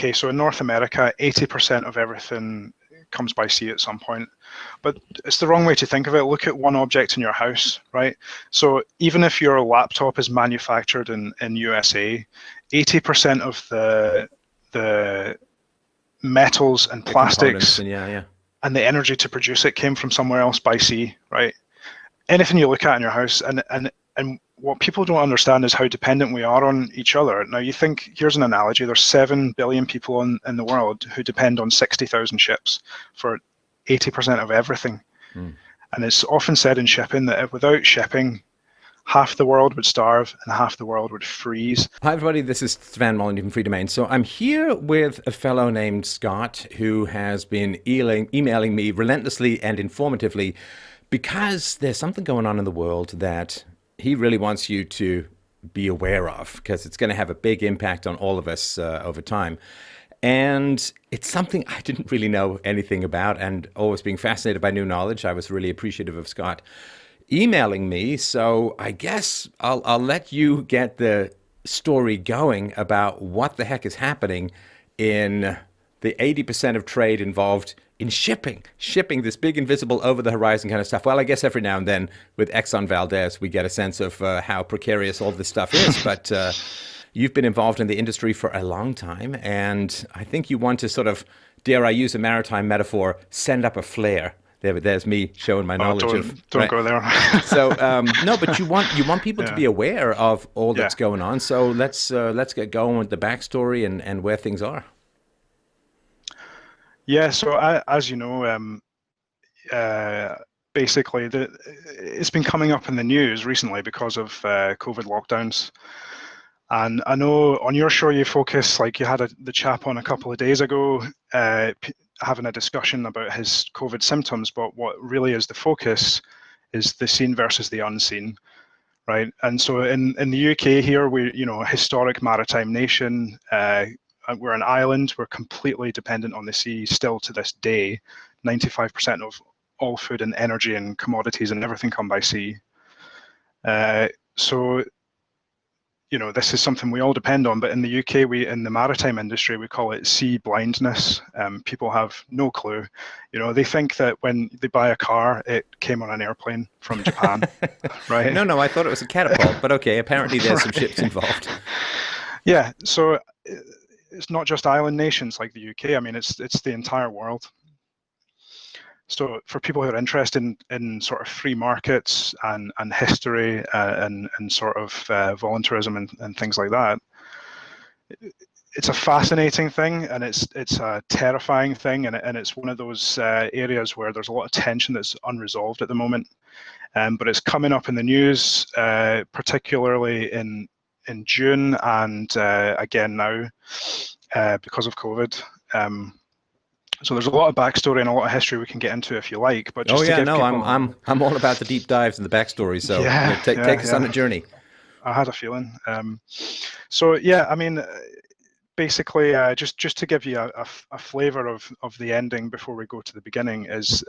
okay, so in North America, 80% of everything comes by sea at some point. But it's the wrong way to think of it. Look at one object in your house, right? So even if your laptop is manufactured in USA, 80% of the metals and plastics and the energy to produce it came from somewhere else by sea, right? Anything you look at in your house, and what people don't understand is how dependent we are on each other. Now, you think, here's an analogy, there's 7 billion people in the world who depend on 60,000 ships for 80% of everything. And it's often said in shipping that without shipping, half the world would starve and half the world would freeze. Hi, everybody. This is Stefan Molyneux from Freedomain. So I'm here with a fellow named Scott who has been emailing me relentlessly and informatively because there's something going on in the world that he really wants you to be aware of, because it's going to have a big impact on all of us over time. And it's something I didn't really know anything about, and always being fascinated by new knowledge. I was really appreciative of Scott emailing me. So I guess I'll let you get the story going about what the heck is happening in the 80% of trade involved in shipping this big invisible over the horizon kind of stuff. Well, I guess every now and then with Exxon Valdez, we get a sense of how precarious all this stuff is. But you've been involved in the industry for a long time, and I think you want to sort of, dare I use a maritime metaphor, send up a flare. There's me showing my knowledge don't go there. So no, but you want people to be aware of all that's going on. So let's get going with the backstory and where things are. Yeah. So as you know, basically it's been coming up in the news recently because of COVID lockdowns. And I know on your show you focus, like you had the chap on a couple of days ago, having a discussion about his COVID symptoms, but what really is the focus is the seen versus the unseen, right? And so in the UK here, we're a historic maritime nation. We're an island. We're completely dependent on the sea still to this day. 95% of all food and energy and commodities and everything come by sea. So this is something we all depend on, but in the UK, in the maritime industry, we call it sea blindness. People have no clue. They think that when they buy a car, it came on an airplane from Japan, right? No, I thought it was a catapult, but okay, apparently there's some ships involved. Yeah, so it's not just island nations like the UK. I mean, it's the entire world. So for people who are interested in sort of free markets and history and sort of voluntarism and things like that, it's a fascinating thing, and it's a terrifying thing, and it's one of those areas where there's a lot of tension that's unresolved at the moment. But it's coming up in the news, particularly in June and again now because of COVID. So there's a lot of backstory and a lot of history we can get into if you like. But just I'm all about the deep dives and the backstory. So take us on a journey. I had a feeling. So yeah, I mean, basically, just to give you a flavor of the ending before we go to the beginning is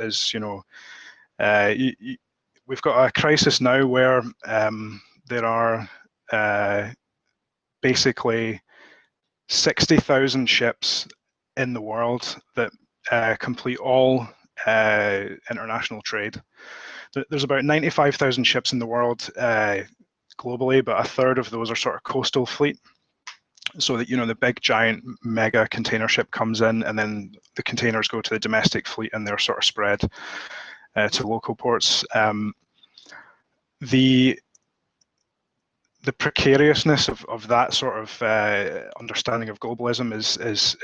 we've got a crisis now where there are basically 60,000 ships in the world that complete all international trade. There's about 95,000 ships in the world globally, but a third of those are sort of coastal fleet. So that the big giant mega container ship comes in, and then the containers go to the domestic fleet, and they're sort of spread to local ports. The precariousness of that sort of understanding of globalism is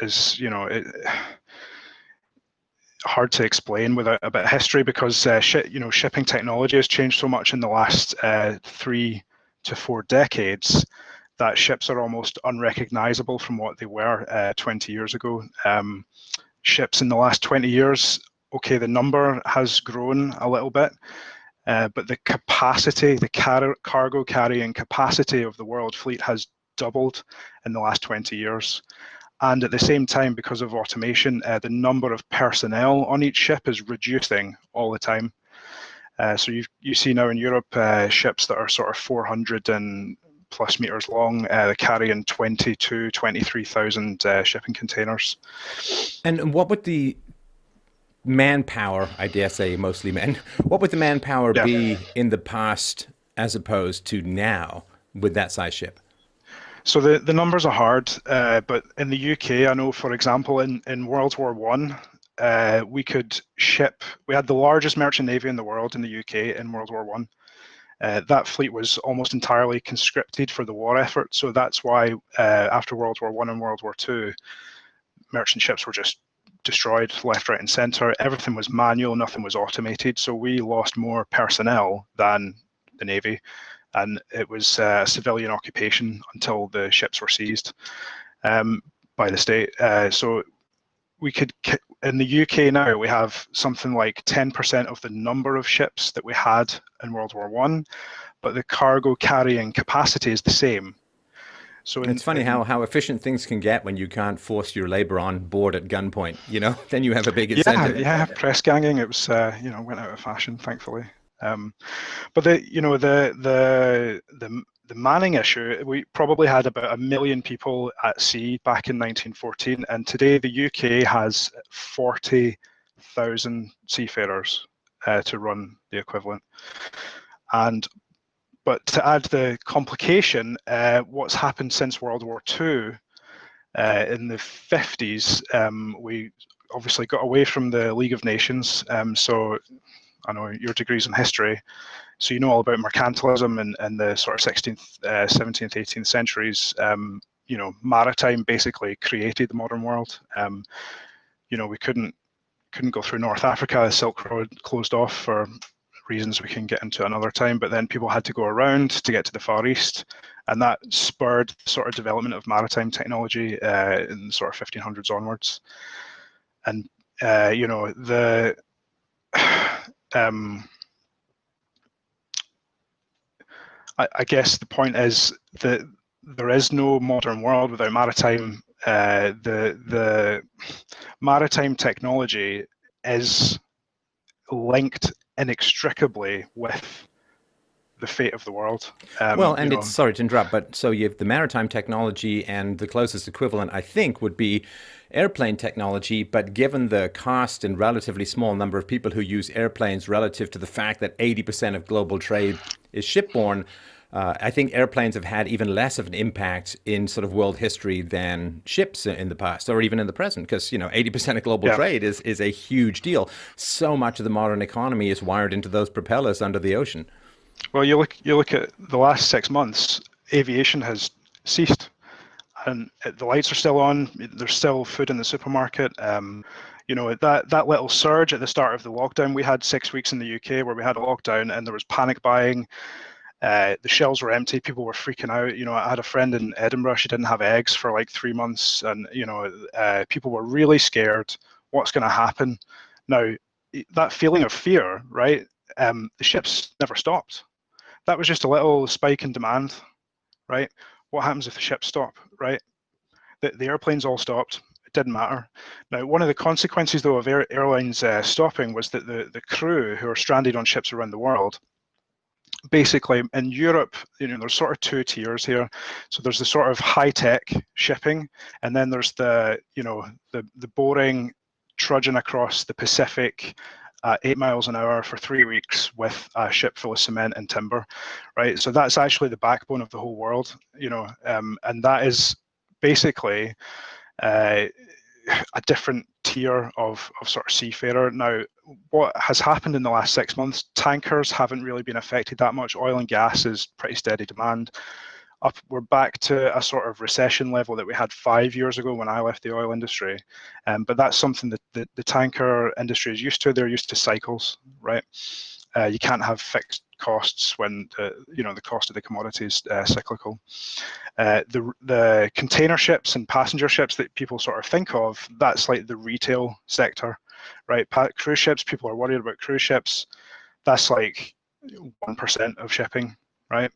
hard to explain without a bit of history, because shipping technology has changed so much in the last 3 to 4 decades that ships are almost unrecognizable from what they were 20 years ago. Ships in the last 20 years, okay, the number has grown a little bit, but the capacity, the cargo carrying capacity of the world fleet has doubled in the last 20 years. And at the same time, because of automation, the number of personnel on each ship is reducing all the time. So you see now in Europe ships that are sort of 400 and plus meters long, carrying 23,000 shipping containers. And what would the manpower, I dare say mostly men, what would the manpower Yeah. be in the past as opposed to now with that size ship? So the numbers are hard, but in the UK, I know, for example, in World War One, we could ship. We had the largest merchant navy in the world in the UK in World War One. That fleet was almost entirely conscripted for the war effort, so that's why after World War One and World War Two, merchant ships were just destroyed left, right, and centre. Everything was manual, nothing was automated, so we lost more personnel than the navy, and it was a civilian occupation until the ships were seized by the state. So we could, in the UK now, we have something like 10% of the number of ships that we had in World War One, but the cargo carrying capacity is the same. So It's funny how efficient things can get when you can't force your labor on board at gunpoint. Then you have a big incentive. yeah, press ganging. It was went out of fashion, thankfully. But the manning issue, we probably had about 1 million people at sea back in 1914, and today the UK has 40,000 seafarers to run the equivalent. But to add the complication, what's happened since World War II, in the 50s, we obviously got away from the League of Nations. So I know your degrees in history, so you know all about mercantilism and the sort of 16th, 17th, 18th centuries. Maritime basically created the modern world. We couldn't go through North Africa. The Silk Road closed off for reasons we can get into another time, but then people had to go around to get to the Far East, and that spurred sort of development of maritime technology in the sort of 1500s onwards. And the I guess the point is that there is no modern world without maritime. The maritime technology is linked inextricably with the fate of the world. Well, and it's sorry to interrupt, but so you have the maritime technology, and the closest equivalent, I think, would be airplane technology. But given the cost and relatively small number of people who use airplanes relative to the fact that 80% of global trade is shipborne, I think airplanes have had even less of an impact in sort of world history than ships in the past or even in the present, because 80% of global trade is a huge deal. So much of the modern economy is wired into those propellers under the ocean. Well, you look at the last 6 months, aviation has ceased, and the lights are still on. There's still food in the supermarket. That little surge at the start of the lockdown, we had 6 weeks in the UK where we had a lockdown and there was panic buying. The shelves were empty. People were freaking out. I had a friend in Edinburgh. She didn't have eggs for like 3 months, and people were really scared. What's going to happen? Now, that feeling of fear, right? The ships never stopped. That was just a little spike in demand, right? What happens if the ships stop, right? The airplanes all stopped. It didn't matter. Now, one of the consequences, though, of airlines stopping was that the crew who are stranded on ships around the world, basically in Europe, there's sort of two tiers here. So there's the sort of high-tech shipping, and then there's the boring trudging across the Pacific 8 miles an hour for 3 weeks with a ship full of cement and timber, right? So that's actually the backbone of the whole world, and that is basically a different tier of sort of seafarer. Now, what has happened in the last 6 months, tankers haven't really been affected that much. Oil and gas is pretty steady demand. We're back to a sort of recession level that we had 5 years ago when I left the oil industry. But that's something that the tanker industry is used to. They're used to cycles, right? You can't have fixed costs when the cost of the commodity is cyclical. The container ships and passenger ships that people sort of think of, that's like the retail sector, right? Cruise ships, people are worried about cruise ships. That's like 1% of shipping, right?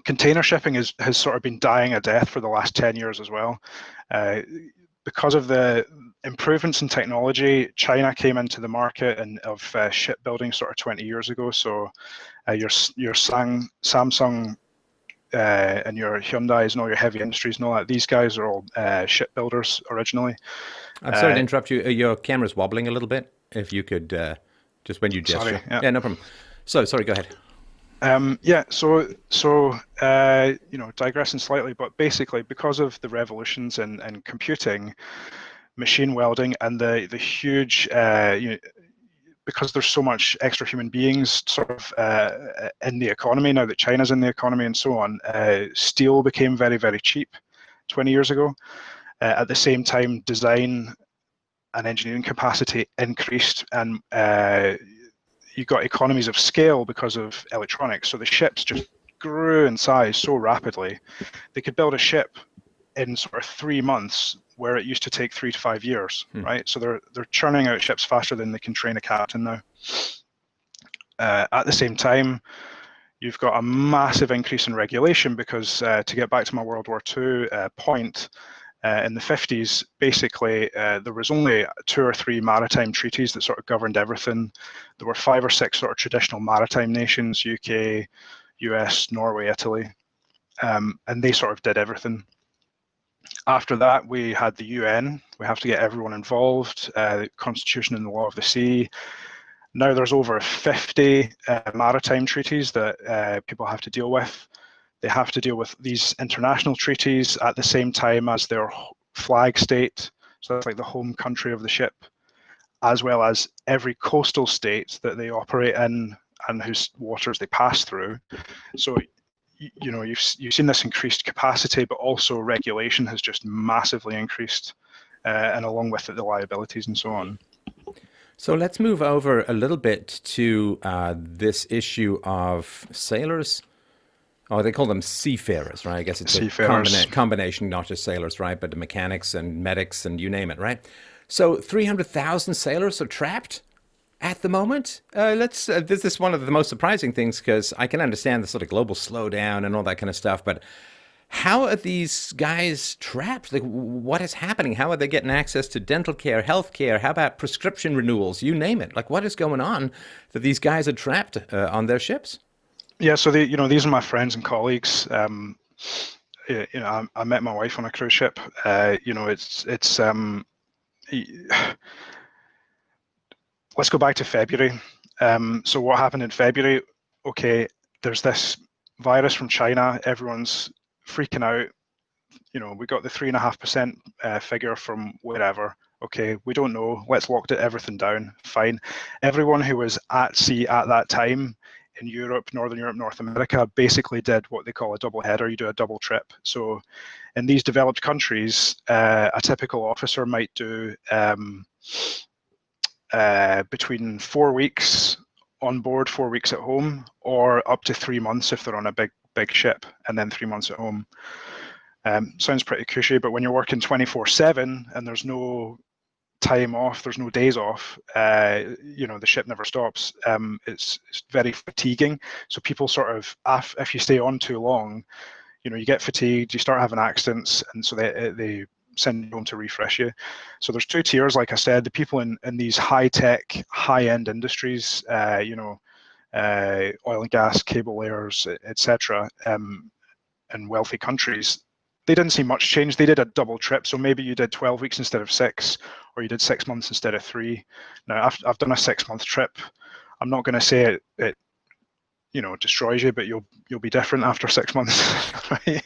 Container shipping has sort of been dying a death for the last 10 years as well. Because of the improvements in technology, China came into the market of shipbuilding sort of 20 years ago. So your Samsung and your Hyundais and all your heavy industries and all that, these guys are all shipbuilders originally. I'm sorry to interrupt you. Your camera's wobbling a little bit. If you could just when you Sorry, gesture. yeah. Yeah, no problem. So, sorry, go ahead. Digressing slightly, but basically because of the revolutions in computing, machine welding, and the huge, because there's so much extra human beings sort of in the economy now that China's in the economy and so on, steel became very, very cheap 20 years ago. At the same time, design and engineering capacity increased, and you got economies of scale because of electronics. So the ships just grew in size so rapidly. They could build a ship in sort of 3 months where it used to take 3 to 5 years, right? So they're churning out ships faster than they can train a captain now. At the same time, you've got a massive increase in regulation because to get back to my World War II point, in the 50s, basically, there was only 2 or 3 maritime treaties that sort of governed everything. There were 5 or 6 sort of traditional maritime nations, UK, US, Norway, Italy, and they sort of did everything. After that, we had the UN. We have to get everyone involved, the Constitution and the Law of the Sea. Now there's over 50 maritime treaties that people have to deal with. They have to deal with these international treaties at the same time as their flag state, so that's like the home country of the ship, as well as every coastal state that they operate in and whose waters they pass through. So you've seen this increased capacity, but also regulation has just massively increased, and along with it, the liabilities and so on. So let's move over a little bit to this issue of sailors. Oh, they call them seafarers, right? I guess it's a combination, not just sailors, right? But the mechanics and medics and you name it, right? So 300,000 sailors are trapped at the moment. This is one of the most surprising things because I can understand the sort of global slowdown and all that kind of stuff, but how are these guys trapped? Like, what is happening? How are they getting access to dental care, health care? How about prescription renewals? You name it. Like, what is going on that these guys are trapped on their ships? Yeah, so these are my friends and colleagues. I met my wife on a cruise ship. It's let's go back to February. So what happened in February? Okay, there's this virus from China. Everyone's freaking out. We got the 3.5% figure from wherever. Okay, we don't know. Let's lock everything down. Fine. Everyone who was at sea at that time in Europe, Northern Europe, North America, basically did what they call a double header. You do a double trip. So in these developed countries, a typical officer might do between 4 weeks on board, 4 weeks at home, or up to 3 months if they're on a big ship, and then 3 months at home. Sounds pretty cushy, but when you're working 24/7 and there's no time off, there's no days off, the ship never stops. It's very fatiguing. So people sort of, if you stay on too long, you get fatigued, you start having accidents, and so they send you home to refresh you. So there's 2 tiers, like I said, the people in these high-tech, high-end industries, oil and gas, cable layers, etc., in wealthy countries. They didn't see much change. They did a double trip, so maybe you did 12 weeks instead of 6, or you did 6 months instead of 3. Now, I've done a 6-month trip. I'm not going to say it destroys you, but you'll be different after 6 months. Right?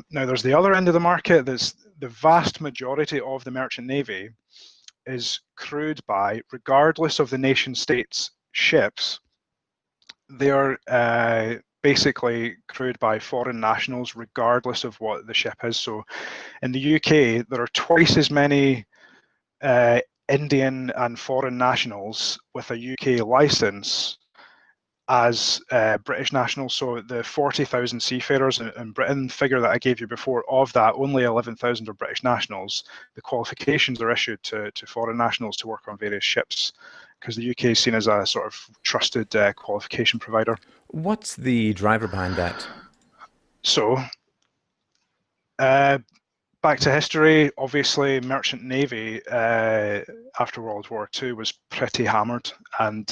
Now, there's the other end of the market. There's the vast majority of the merchant navy is crewed by, regardless of the nation state's ships, they are basically crewed by foreign nationals, regardless of what the ship is. So in the UK, there are twice as many Indian and foreign nationals with a UK license as British nationals. So the 40,000 seafarers in Britain figure that I gave you before, of that, only 11,000 are British nationals. The qualifications are issued to foreign nationals to work on various ships, because the UK is seen as a sort of trusted qualification provider. What's the driver behind that? So, back to history, obviously, merchant navy after World War II was pretty hammered, and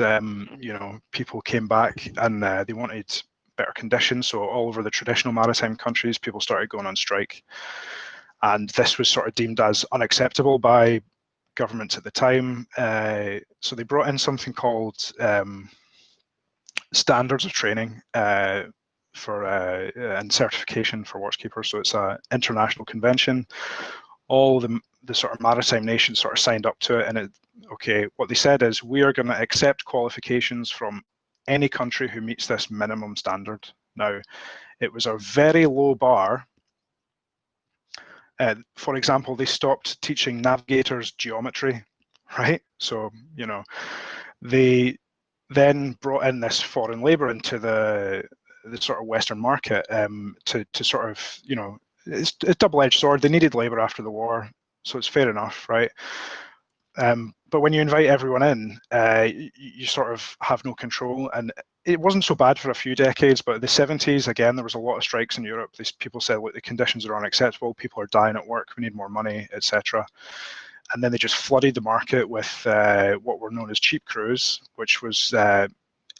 people came back and they wanted better conditions. So all over the traditional maritime countries, people started going on strike. And this was sort of deemed as unacceptable by governments at the time. So they brought in something called standards of training for and certification for watchkeepers. So it's an international convention. All the sort of maritime nations sort of signed up to it, and okay, what they said is we are going to accept qualifications from any country who meets this minimum standard. Now, it was a very low bar. For example, they stopped teaching navigators geometry, right? So, they then brought in this foreign labour into the sort of Western market to sort of, it's a double-edged sword. They needed labour after the war, so it's fair enough, right? But when you invite everyone in, you sort of have no control. And it wasn't so bad for a few decades, but in the 70s, again, there was a lot of strikes in Europe. These people said, look, the conditions are unacceptable. People are dying at work. We need more money, etc. And then they just flooded the market with what were known as cheap crews, which was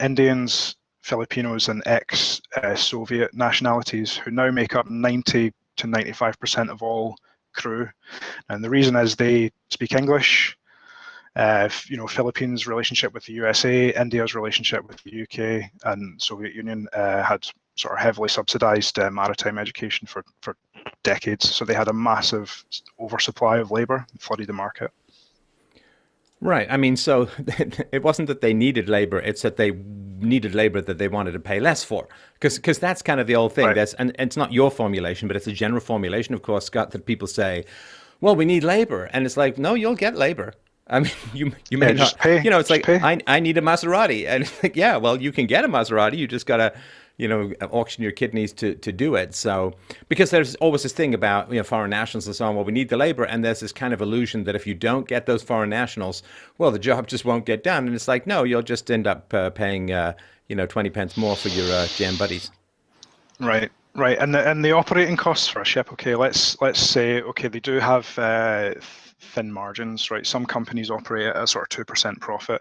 Indians, Filipinos, and ex-Soviet nationalities who now make up 90 to 95% of all crew. And the reason is they speak English. Philippines' relationship with the USA, India's relationship with the UK and Soviet Union had sort of heavily subsidized maritime education for decades. So they had a massive oversupply of labor, flooded the market. Right. I mean, so it wasn't that they needed labor; it's that they needed labor that they wanted to pay less for. Because that's kind of the old thing. Right. And it's not your formulation, but it's a general formulation, of course, Scott, that people say, "Well, we need labor," and it's like, no, you'll get labor. I mean, you may Yeah, not. just pay. It's Just like pay. I need a Maserati, and it's like, yeah, well, you can get a Maserati. You just gotta auction your kidneys to do it. So because there's always this thing about foreign nationals and so on. Well, we need the labor, and there's this kind of illusion that if you don't get those foreign nationals, well, the job just won't get done. And it's like, no, you'll just end up paying 20 pence more for your jam buddies. Right. Right. And the operating costs for a ship. Okay, let's say they do have thin margins, right? Some companies operate at a sort of 2% profit,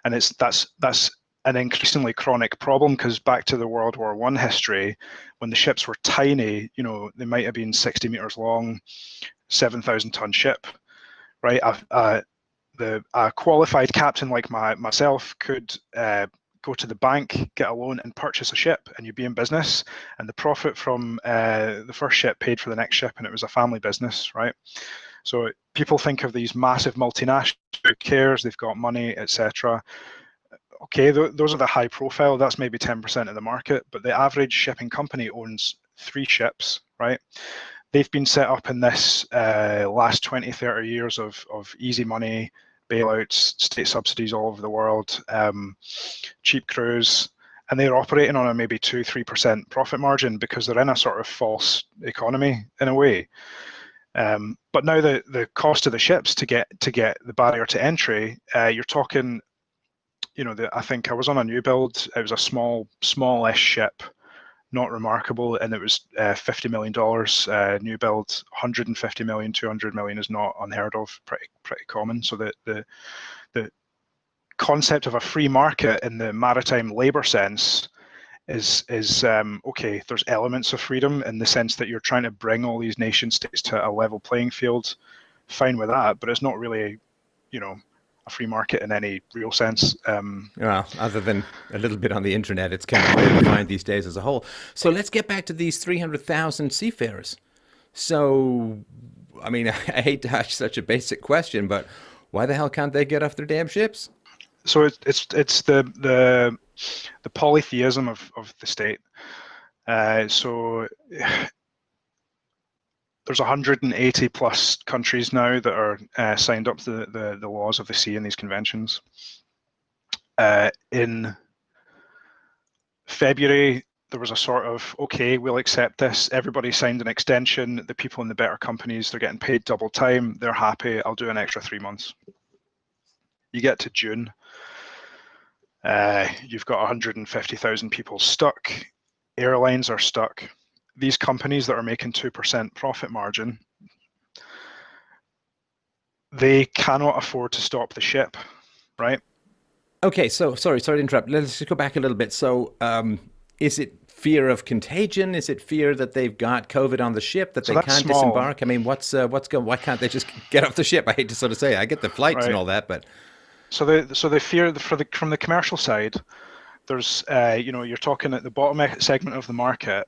and that's an increasingly chronic problem because back to the World War I history, when the ships were tiny, they might have been 60 meters long, 7,000-ton ship, right? A qualified captain like myself could go to the bank, get a loan, and purchase a ship, and you'd be in business. And the profit from the first ship paid for the next ship, and it was a family business, right? So people think of these massive multinationals. Who cares? They've got money, etc. Okay, those are the high profile. That's maybe 10% of the market, but the average shipping company owns 3 ships, right? They've been set up in this last 20, 30 years of easy money, bailouts, state subsidies all over the world, cheap crews, and they're operating on a maybe 2-3% profit margin because they're in a sort of false economy in a way. But now the cost of the ships to get the barrier to entry, you're talking, I think I was on a new build. It was a smallish ship, not remarkable, and it was $50 million new build. 150 million, 200 million is not unheard of, pretty common. So the concept of a free market in the maritime labor sense is okay. There's elements of freedom in the sense that you're trying to bring all these nation states to a level playing field. Fine with that, but it's not really, a free market in any real sense. Well, other than a little bit on the internet, it's kind of ill-defined these days as a whole. So let's get back to these 300,000 seafarers. So, I mean, I hate to ask such a basic question, but why the hell can't they get off their damn ships? So it's the polytheism of the state. So there's 180 plus countries now that are signed up to the laws of the sea in these conventions. In February, there was a sort of, okay, we'll accept this. Everybody signed an extension. The people in the better companies, they're getting paid double time. They're happy. I'll do an extra 3 months. You get to June, you've got 150,000 people stuck. Airlines are stuck. These companies that are making 2% profit margin, they cannot afford to stop the ship, right? Okay, so sorry to interrupt. Let's just go back a little bit. So, is it fear of contagion? Is it fear that they've got COVID on the ship that So they that's can't small, disembark? I mean, what's going? Why can't they just get off the ship? I hate to sort of say it. I get the flights and right? all that, but So they fear from the commercial side. There's you're talking at the bottom segment of the market.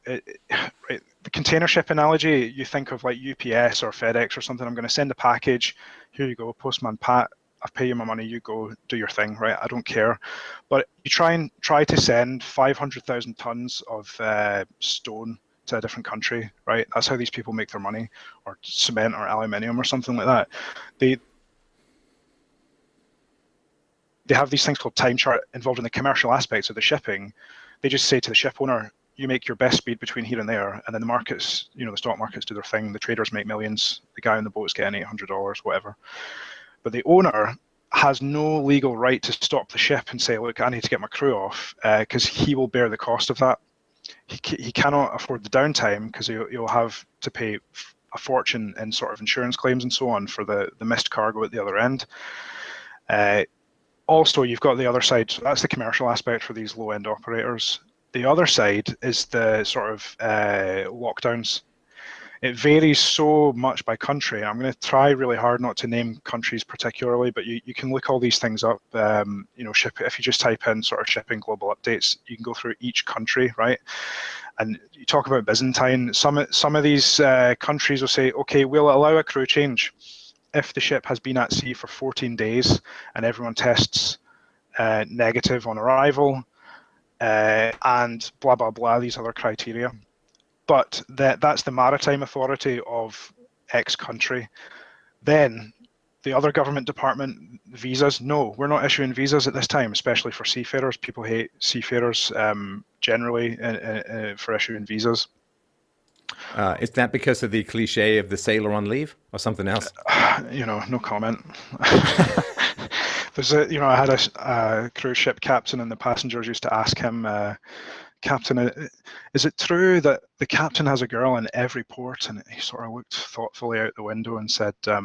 Right, the container ship analogy, you think of like UPS or FedEx or something. I'm going to send a package. Here you go, Postman Pat. I pay you my money. You go do your thing, right? I don't care. But you try to send 500,000 tons of stone to a different country, right? That's how these people make their money, or cement or aluminium or something like that. They have these things called time chart involved in the commercial aspects of the shipping. They just say to the ship owner, you make your best speed between here and there, and then the markets, the stock markets do their thing. The traders make millions. The guy on the boat's getting $800, whatever. But the owner has no legal right to stop the ship and say, look, I need to get my crew off, because he will bear the cost of that. He cannot afford the downtime because he'll have to pay a fortune in sort of insurance claims and so on for the missed cargo at the other end. Also, you've got the other side. So that's the commercial aspect for these low-end operators. The other side is the sort of lockdowns. It varies so much by country. I'm going to try really hard not to name countries particularly, but you can look all these things up. If you just type in sort of shipping global updates, you can go through each country, right? And you talk about Byzantine. Some of these countries will say, okay, we'll allow a crew change if the ship has been at sea for 14 days and everyone tests negative on arrival, and blah, blah, blah, these other criteria. But that's the maritime authority of X country. Then the other government department, visas, no, we're not issuing visas at this time, especially for seafarers. People hate seafarers generally for issuing visas. is that because of the cliche of the sailor on leave or something else? No comment. I had a cruise ship captain, and the passengers used to ask him, Captain, is it true that the captain has a girl in every port? And he sort of looked thoughtfully out the window and said, I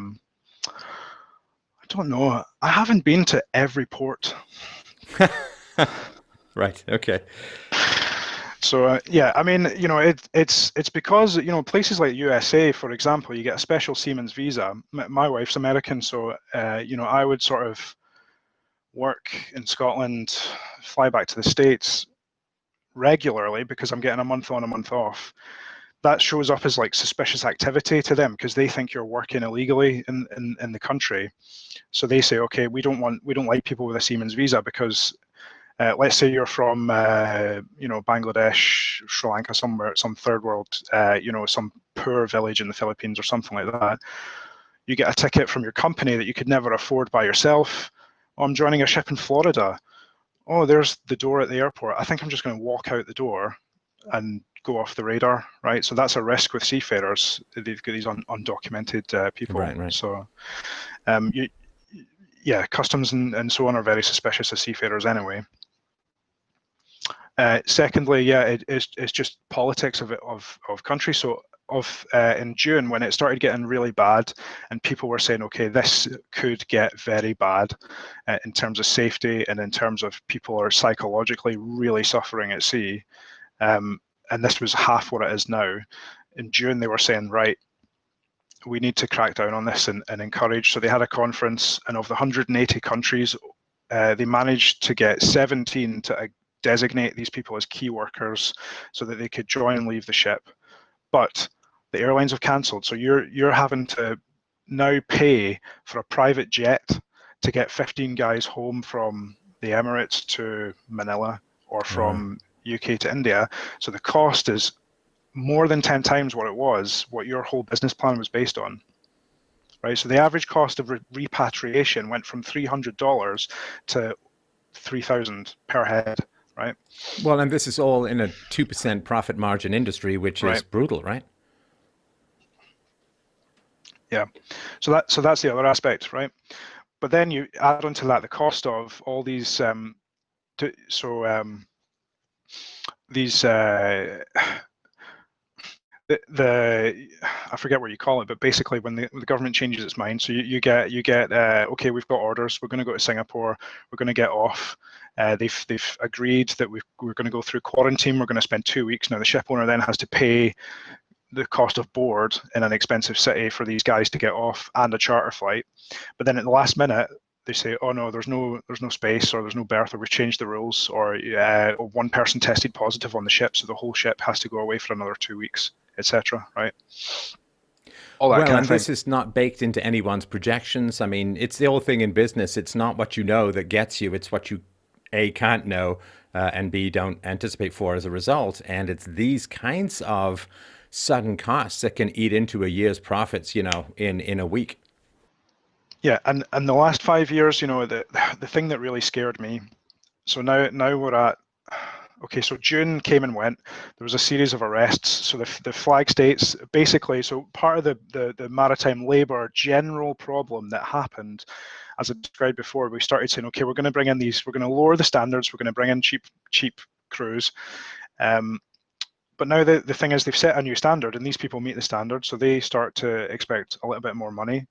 don't know. I haven't been to every port. Right. Okay. So yeah, I mean, it's because places like USA, for example, you get a special seaman's visa. My wife's American, so I would sort of work in Scotland, fly back to the States regularly because I'm getting a month on, a month off. That shows up as like suspicious activity to them because they think you're working illegally in the country. So they say, okay, we don't like people with a seaman's visa because let's say you're from Bangladesh, Sri Lanka, somewhere, some third world, some poor village in the Philippines or something like that. You get a ticket from your company that you could never afford by yourself. Oh, I'm joining a ship in Florida. Oh, there's the door at the airport. I think I'm just going to walk out the door and go off the radar, right? So that's a risk with seafarers. They've got these undocumented people. Right. So, customs and so on are very suspicious of seafarers anyway. Secondly, it's just politics of country. So in June, when it started getting really bad and people were saying, okay, this could get very bad in terms of safety and in terms of people are psychologically really suffering at sea, and this was half what it is now. In June, they were saying, right, we need to crack down on this and encourage. So they had a conference, and of the 180 countries, they managed to get 17 to designate these people as key workers so that they could join and leave the ship. But the airlines have cancelled. So you're having to now pay for a private jet to get 15 guys home from the Emirates to Manila or from UK to India. So the cost is more than 10 times what your whole business plan was based on. Right, so the average cost of repatriation went from $300 to $3,000 per head, right? Well, and this is all in a 2% profit margin industry, which is Right. brutal, right? Yeah. So that's the other aspect, right? But then you add onto that the cost of all these. These the I forget what you call it, but basically when the government changes its mind, so you get okay, we've got orders, we're going to go to Singapore, we're going to get off. They've agreed that we're going to go through quarantine. We're going to spend 2 weeks. Now the ship owner then has to pay the cost of board in an expensive city for these guys to get off and a charter flight. But then at the last minute, they say, "Oh no, there's no space, or there's no berth, or we've changed the rules, or one person tested positive on the ship, so the whole ship has to go away for another 2 weeks, etc." Right? All that Well, kind of and thing. this is not baked into anyone's projections. I mean, it's the old thing in business. It's not what you know that gets you. It's what you A, can't know, and B, don't anticipate for as a result. And it's these kinds of sudden costs that can eat into a year's profits, in a week. Yeah, and the last 5 years, the thing that really scared me. So now we're at okay. So June came and went. There was a series of arrests. So the flag states basically. So part of the maritime labour general problem that happened, as I described before, we started saying, okay, we're going to bring in these. We're going to lower the standards. We're going to bring in cheap crews. But now the thing is, they've set a new standard, and these people meet the standard, so they start to expect a little bit more money.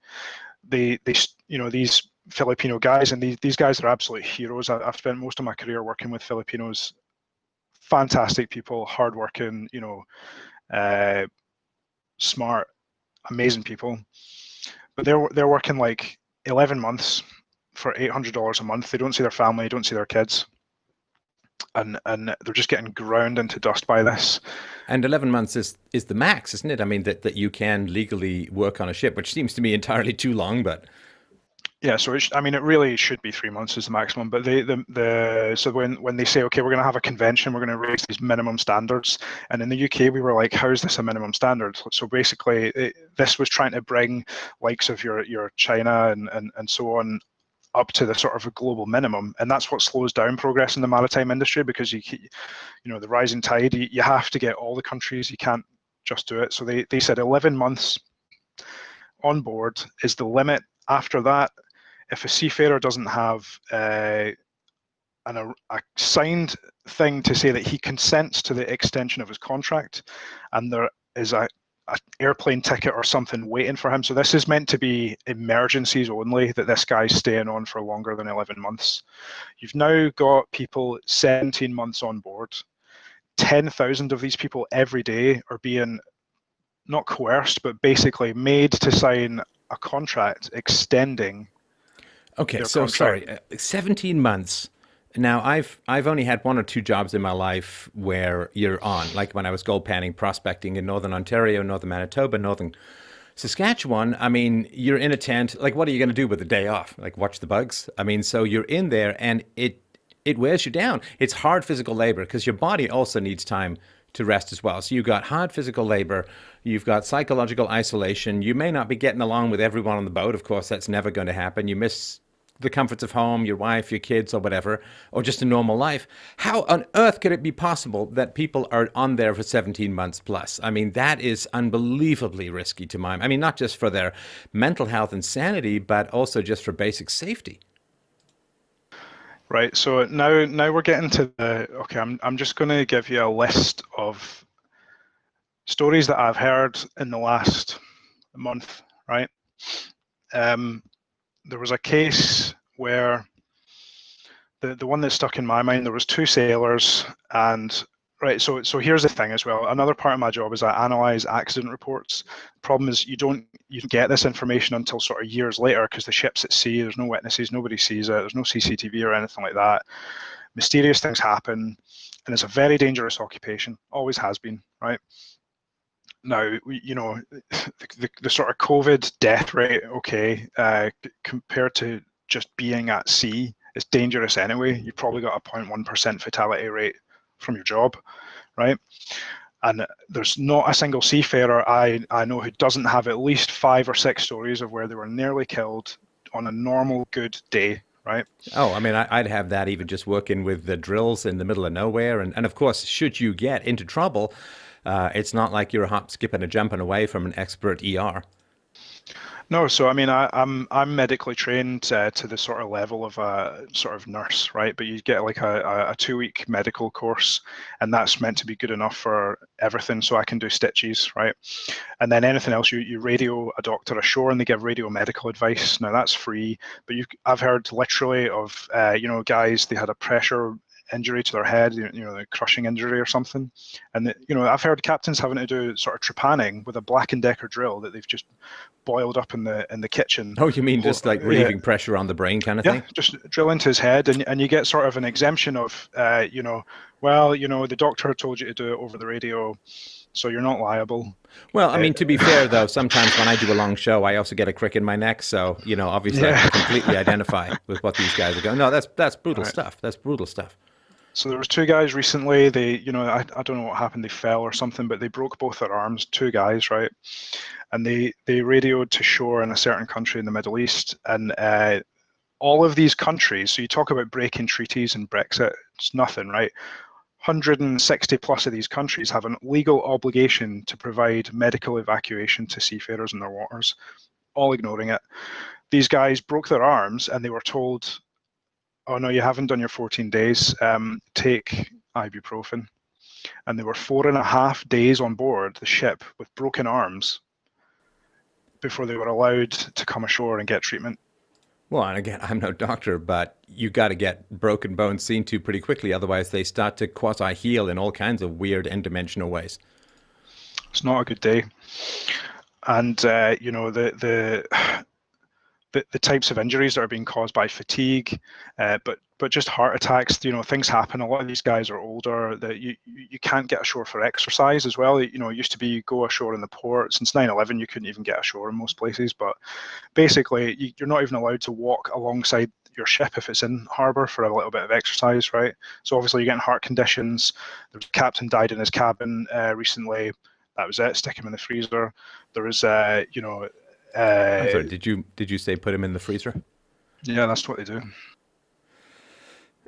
These Filipino guys, and these guys are absolute heroes. I've spent most of my career working with Filipinos, fantastic people, hardworking, uh, smart, amazing people. But they're working like 11 months for $800 a month. They don't see their family, don't see their kids, and they're just getting ground into dust by this. And 11 months is the max, isn't it? I mean, that you can legally work on a ship, which seems to me entirely too long, but Yeah, so it really should be 3 months is the maximum. But so when they say, okay, we're going to have a convention, we're going to raise these minimum standards, and in the UK we were like, how is this a minimum standard? So basically, this was trying to bring likes of your China and so on up to the sort of a global minimum, and that's what slows down progress in the maritime industry, because the rising tide, you have to get all the countries, you can't just do it. So they said 11 months on board is the limit. After that, if a seafarer doesn't have a signed thing to say that he consents to the extension of his contract, and there is a airplane ticket or something waiting for him. So this is meant to be emergencies only, that this guy's staying on for longer than 11 months. You've now got people 17 months on board. 10,000 of these people every day are being not coerced, but basically made to sign a contract extending okay. their So contract. sorry, 17 months. Now I've only had one or two jobs in my life where you're on, like when I was gold panning prospecting in northern Ontario, northern Manitoba, northern Saskatchewan. I mean, you're in a tent. Like, what are you going to do with the day off? Like, watch the bugs? I mean, so you're in there, and it wears you down. It's hard physical labor because your body also needs time to rest as well. So you've got hard physical labor, you've got psychological isolation. You may not be getting along with everyone on the boat. Of course, that's never going to happen. You miss the comforts of home, your wife, your kids, or whatever, or just a normal life. How on earth could it be possible that people are on there for 17 months plus? I mean, that is unbelievably risky to my, I mean, not just for their mental health and sanity, but also just for basic safety. Right. So now we're getting to the okay. I'm just going to give you a list of stories that I've heard in the last month. Right. Um, there was a case where the one that stuck in my mind. There was two sailors, and right. So here's the thing as well. Another part of my job is I analyze accident reports. The problem is you don't get this information until sort of years later, because the ship's at sea. There's no witnesses. Nobody sees it. There's no CCTV or anything like that. Mysterious things happen, and it's a very dangerous occupation. Always has been, right? Now, the sort of COVID death rate, okay, compared to just being at sea, it's dangerous anyway. You've probably got a 0.1% fatality rate from your job, right? And there's not a single seafarer I know who doesn't have at least 5 or 6 stories of where they were nearly killed on a normal good day, right? Oh, I mean, I'd have that even just working with the drills in the middle of nowhere. And of course, should you get into trouble, it's not like you're a hop, skip, and a jumping away from an expert ER. No, so I mean, I'm medically trained to the sort of level of a sort of nurse, right? But you get like a 2 week medical course, and that's meant to be good enough for everything. So I can do stitches, right? And then anything else, you radio a doctor ashore, and they give radio medical advice. Now that's free, but I've heard literally of guys, they had a pressure injury to their head, a crushing injury or something, and I've heard captains having to do sort of trepanning with a Black and Decker drill that they've just boiled up in the kitchen. Oh, you mean just like Yeah, relieving pressure on the brain kind of yeah, thing? just drill into his head, and you get sort of an exemption of, the doctor told you to do it over the radio, so you're not liable. Well, I mean, to be fair, though, sometimes when I do a long show, I also get a crick in my neck. So, obviously I Yeah. can completely identify with what these guys are going. No, that's brutal Right. stuff. That's brutal stuff. So there was two guys recently. I don't know what happened. They fell or something, but they broke both their arms. Two guys, right? And they radioed to shore in a certain country in the Middle East, and all of these countries. So you talk about breaking treaties and Brexit. It's nothing, right? 160 plus of these countries have an legal obligation to provide medical evacuation to seafarers in their waters, all ignoring it. These guys broke their arms and they were told, oh no, you haven't done your 14 days, take ibuprofen. And they were 4.5 days on board the ship with broken arms before they were allowed to come ashore and get treatment. Well, and again, I'm no doctor, but you got to get broken bones seen to pretty quickly. Otherwise, they start to quasi heal in all kinds of weird n dimensional ways. It's not a good day. And the types of injuries that are being caused by fatigue, but just heart attacks. Things happen. A lot of these guys are older. That you can't get ashore for exercise as well. It used to be you go ashore in the port. Since 9/11, you couldn't even get ashore in most places. But basically, you're not even allowed to walk alongside your ship if it's in harbour for a little bit of exercise, right? So obviously you're getting heart conditions. The captain died in his cabin recently. That was it. Stick him in the freezer. There was, I'm sorry. uh, Did you say put him in the freezer? yeah, that's what they do.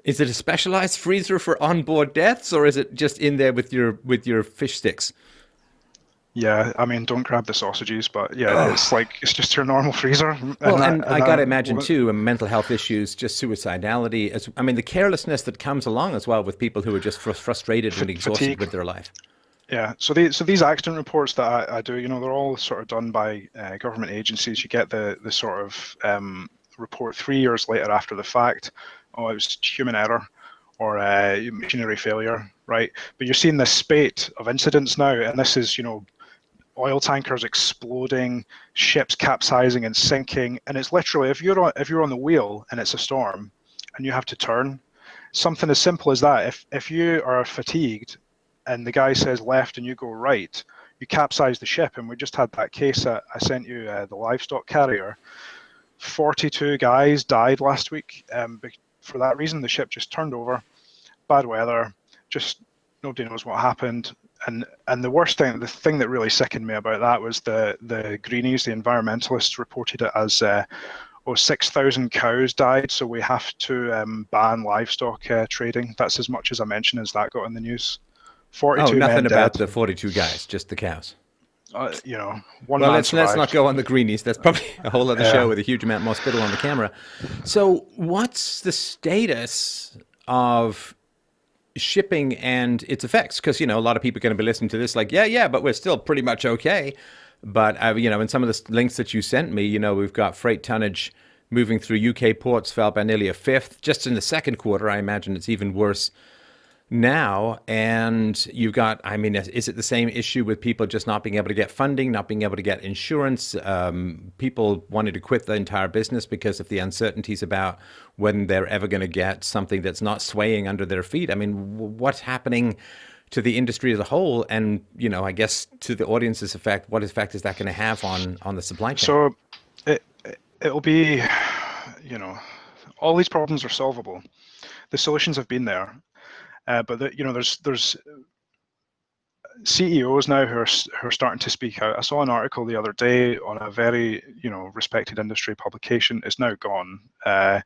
Is it a specialized freezer for onboard deaths, or is it just in there with your fish sticks? Yeah, I mean, don't grab the sausages, but yeah, it's just your normal freezer, Well, and that and and I got to that imagine too, mental health issues, just suicidality. As I mean, the carelessness that comes along as well with people who are just frustrated and exhausted fatigue. with their life. Yeah, so these accident reports that I do, they're all sort of done by government agencies. You get the sort of report 3 years later after the fact. Oh, it was human error or machinery failure, right? But you're seeing this spate of incidents now, and this is, oil tankers exploding, ships capsizing and sinking, and it's literally if you're on the wheel and it's a storm, and you have to turn, something as simple as that. If you are fatigued, and the guy says left and you go right, you capsize the ship. And we just had that case that I sent you, the livestock carrier. 42 guys died last week. For that reason, the ship just turned over. Bad weather, just nobody knows what happened. And the worst thing, the thing that really sickened me about that was the greenies, the environmentalists reported it as 6,000 cows died, so we have to ban livestock trading. That's as much as I mentioned as that got in the news. Oh, 42 men nothing dead. about the 42 guys, just the cows. One Well, man let's not survived. go on the greenies. That's probably a whole other show Yeah. with a huge amount more spittle on the camera. So, what's the status of shipping and its effects? Because a lot of people are going to be listening to this, like, yeah, but we're still pretty much okay. But in some of the links that you sent me, we've got freight tonnage moving through UK ports fell by nearly a fifth just in the second quarter. I imagine it's even worse now. And you've got, I mean, is it the same issue with people just not being able to get funding, not being able to get insurance, people wanting to quit the entire business because of the uncertainties about when they're ever going to get something that's not swaying under their feet? I mean, what's happening to the industry as a whole? And, I guess to the audience's effect, what effect is that going to have on the supply chain? So it it'll be, you know, all these problems are solvable. The solutions have been there, but there's CEOs now who are starting to speak out. I saw an article the other day on a very respected industry publication. It's now gone, but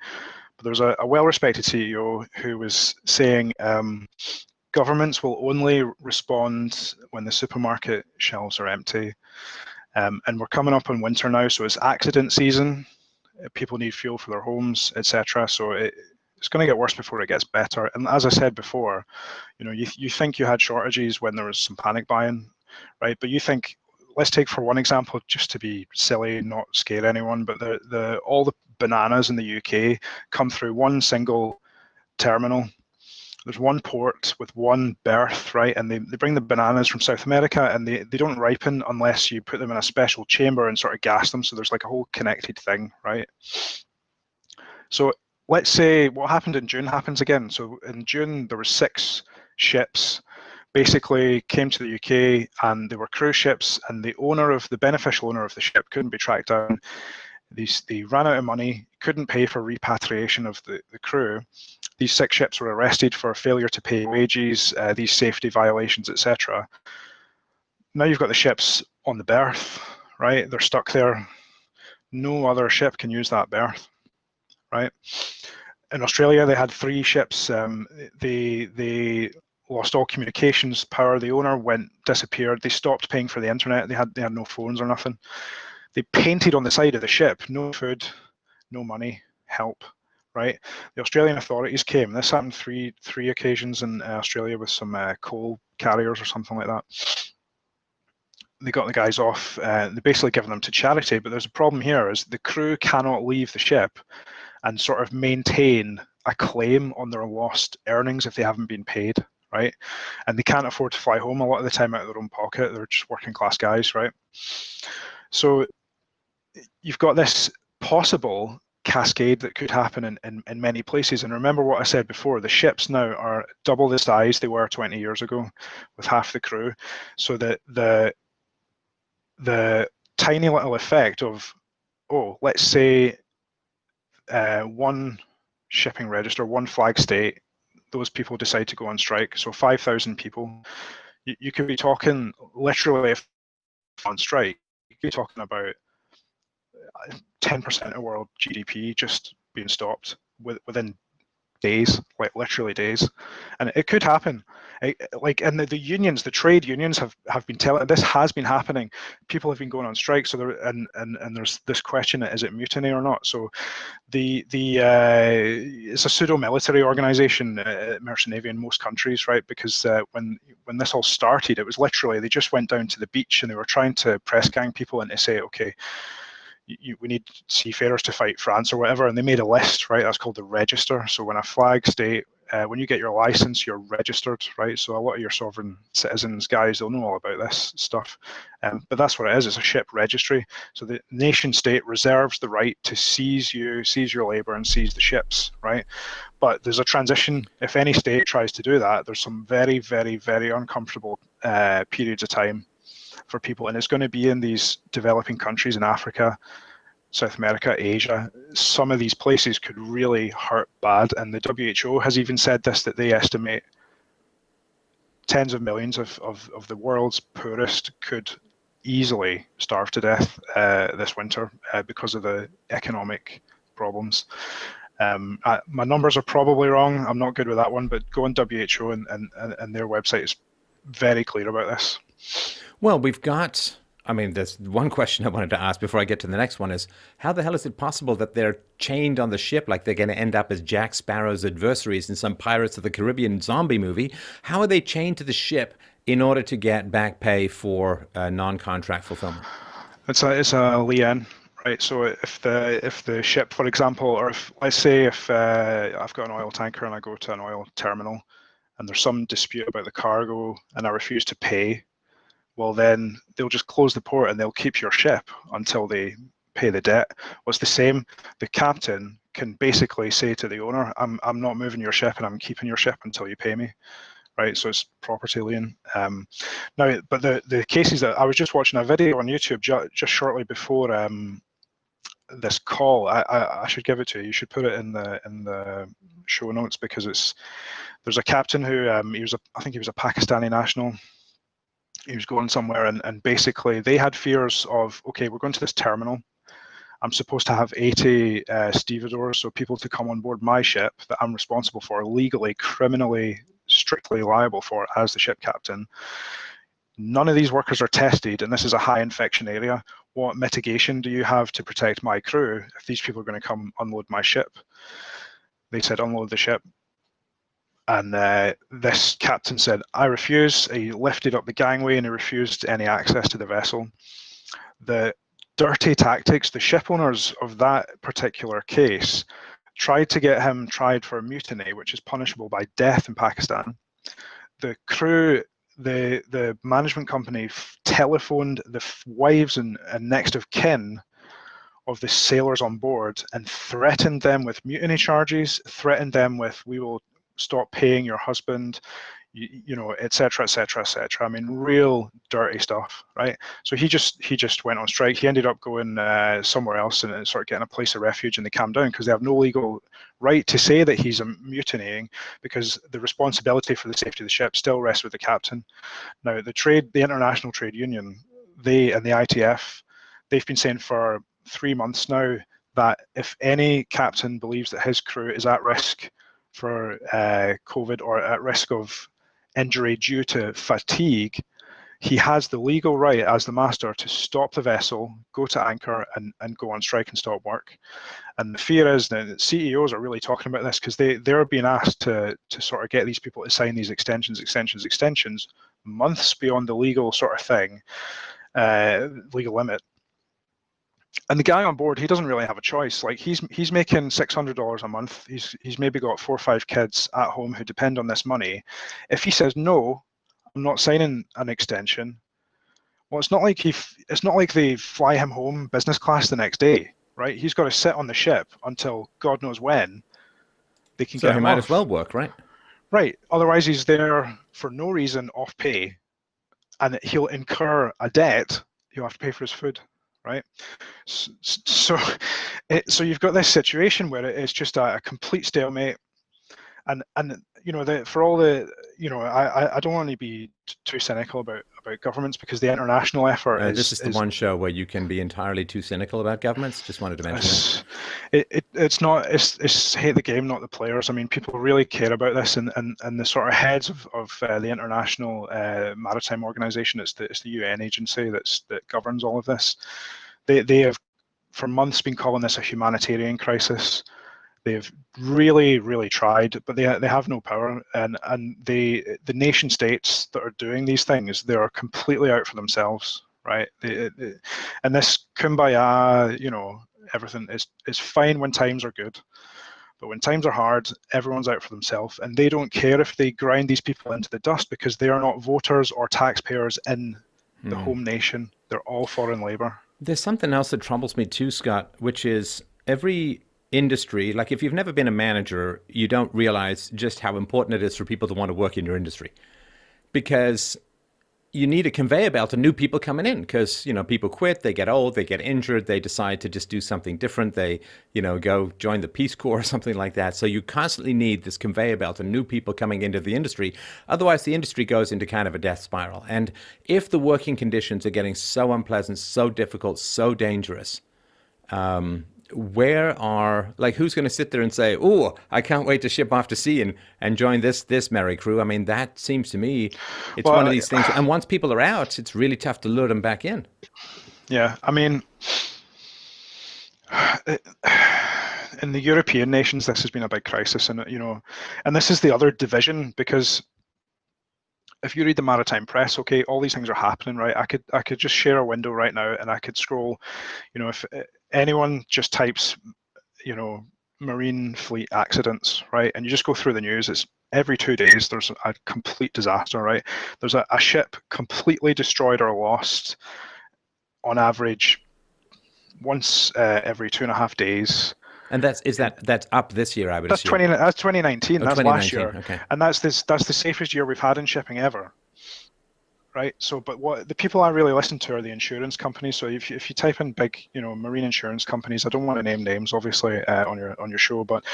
there's a well-respected CEO who was saying governments will only respond when the supermarket shelves are empty. And we're coming up on winter now, so it's accident season. People need fuel for their homes, etc. So it's going to get worse before it gets better. And as I said before, you think you had shortages when there was some panic buying, right? But you think, let's take for one example, just to be silly, not scare anyone, but all the bananas in the UK come through one single terminal. There's one port with one berth, right? And they bring the bananas from South America, and they don't ripen unless you put them in a special chamber and sort of gas them. So there's like a whole connected thing, right? So let's say what happened in June happens again. So in June, there were 6 ships basically came to the UK, and they were cruise ships, and the beneficial owner of the ship couldn't be tracked down. They ran out of money, couldn't pay for repatriation of the crew. These 6 ships were arrested for failure to pay wages, these safety violations, etc. Now you've got the ships on the berth, right? They're stuck there. No other ship can use that berth, right? In Australia, they had 3 ships. They lost all communications power. The owner disappeared. They stopped paying for the internet. They had no phones or nothing. They painted on the side of the ship, no food, no money, help, right? The Australian authorities came. This happened three occasions in Australia with some coal carriers or something like that. They got the guys off. They basically given them to charity, but there's a problem here: is the crew cannot leave the ship and sort of maintain a claim on their lost earnings if they haven't been paid, right? And they can't afford to fly home a lot of the time out of their own pocket. They're just working class guys, right? So you've got this possible cascade that could happen in many places. And remember what I said before, the ships now are double the size they were 20 years ago with half the crew. So the tiny little effect of, let's say one shipping register, one flag state, those people decide to go on strike. So 5,000 people, you could be talking literally, if on strike, you could be talking about 10% of world GDP just being stopped within days, like literally days. And it could happen. And the unions, the trade unions have been telling, this has been happening. People have been going on strike. So and there's this question, is it mutiny or not? So it's a pseudo-military organization, Merchant Navy in most countries, right? Because when this all started, it was literally, they just went down to the beach and they were trying to press gang people and to say, okay, we need seafarers to fight France or whatever, and they made a list, right? That's called the register. So when a flag state, when you get your license, you're registered, right? So a lot of your sovereign citizens guys, they'll know all about this stuff. But that's what it is. It's a ship registry. So the nation state reserves the right to seize you, seize your labor, and seize the ships, right? But there's a transition. If any state tries to do that, there's some very, very, very uncomfortable periods of time for people, and it's going to be in these developing countries in Africa, South America, Asia. Some of these places could really hurt bad, and the WHO has even said this, that they estimate tens of millions of the world's poorest could easily starve to death this winter because of the economic problems. My numbers are probably wrong. I'm not good with that one, but go on WHO and their website is very clear about this. Well, there's one question I wanted to ask before I get to the next one is, how the hell is it possible that they're chained on the ship like they're going to end up as Jack Sparrow's adversaries in some Pirates of the Caribbean zombie movie? How are they chained to the ship in order to get back pay for non-contract fulfillment? It's a lien, right? So if the ship, for example, or if let's say if I've got an oil tanker and I go to an oil terminal and there's some dispute about the cargo and I refuse to pay, well then they'll just close the port and they'll keep your ship until they pay the debt. Well, it's the same. The captain can basically say to the owner, I'm not moving your ship and I'm keeping your ship until you pay me. Right, so it's property lien. Now, but the cases that I was just watching a video on YouTube just shortly before this call. I should give it to you. You should put it in the show notes, because there's a captain who I think he was a Pakistani national. He was going somewhere, and basically they had fears of, okay, we're going to this terminal. I'm supposed to have 80 stevedores, so people to come on board my ship that I'm responsible for, legally, criminally, strictly liable for as the ship captain. None of these workers are tested, and this is a high infection area. What mitigation do you have to protect my crew if these people are going to come unload my ship? They said, unload the ship. And this captain said, I refuse. He lifted up the gangway and he refused any access to the vessel. The dirty tactics, the ship owners of that particular case tried to get him tried for mutiny, which is punishable by death in Pakistan. The crew, the management company telephoned the wives and next of kin of the sailors on board and threatened them with mutiny charges, threatened them with, we will stop paying your husband, you know, etc., etc., etc. I mean, real dirty stuff, right? So he just went on strike. He ended up going somewhere else and sort of getting a place of refuge, and they calmed down because they have no legal right to say that he's mutinying, because the responsibility for the safety of the ship still rests with the captain. Now, the international trade union, they and the ITF, they've been saying for 3 months now that if any captain believes that his crew is at risk for COVID or at risk of injury due to fatigue, he has the legal right as the master to stop the vessel, go to anchor, and go on strike and stop work. And the fear is that CEOs are really talking about this because they're being asked to sort of get these people to sign these extensions, months beyond the legal sort of thing, legal limit. And the guy on board, he doesn't really have a choice. Like he's making $600 a month. He's maybe got 4 or 5 kids at home who depend on this money. If he says no, I'm not signing an extension. Well, it's not like they fly him home business class the next day, right? He's got to sit on the ship until God knows when they can So get he him might as off. well work, right? Right. Otherwise, he's there for no reason off pay, and he'll incur a debt. He'll have to pay for his food, right? So you've got this situation where it's just a complete stalemate, and you know, for all the, you know, I don't want to be too cynical about governments, because the international effort This is the is one show where you can be entirely too cynical about governments. Just wanted to mention that. it's not, it's hate the game, not the players. I mean, people really care about this, and the sort of heads of the International Maritime Organization, it's the UN agency that governs all of this. They have for months been calling this a humanitarian crisis. They've really tried, but they have no power, and the nation states that are doing these things, they are completely out for themselves, right? And this kumbaya, you know, everything is fine when times are good, but when times are hard, everyone's out for themselves, and they don't care if they grind these people into the dust, because they are not voters or taxpayers in the home nation. They're all foreign labor. There's something else that troubles me too, Scott, which is every industry, like if you've never been a manager, you don't realize just how important it is for people to want to work in your industry. Because you need a conveyor belt of new people coming in, because, you know, people quit, they get old, they get injured, they decide to just do something different. They, you know, go join the Peace Corps or something like that. So you constantly need this conveyor belt of new people coming into the industry. Otherwise, the industry goes into kind of a death spiral. And if the working conditions are getting so unpleasant, so difficult, so dangerous, who's going to sit there and say, oh, I can't wait to ship off to sea and join this merry crew? I mean, that seems to me, it's one of Well, these things. And once people are out, it's really tough to lure them back in. yeah, I mean, in the European nations, this has been a big crisis, and you know, and this is the other division, because if you read the maritime press, okay, all these things are happening, right? I could just share a window right now, and I could scroll. You know, if anyone just types, you know, marine fleet accidents, right, and you just go through the news, it's every 2 days there's a complete disaster, right? There's a ship completely destroyed or lost on average once every 2.5 days. And that's up this year, I would That's assume. 2019. Oh, That's last 2019. year, Okay. and that's the safest year we've had in shipping ever, right? So, but what the people I really listen to are the insurance companies. So if you type in big, you know, marine insurance companies, I don't want to name names, obviously, on your show, but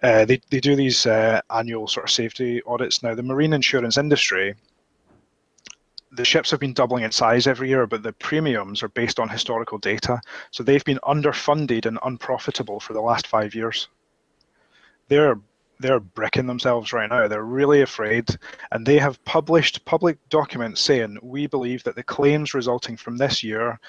they do these annual sort of safety audits. Now, the marine insurance industry, the ships have been doubling in size every year, but the premiums are based on historical data. So they've been underfunded and unprofitable for the last 5 years. They're they're bricking themselves right now. They're really afraid, and they have published public documents saying, we believe that the claims resulting from this year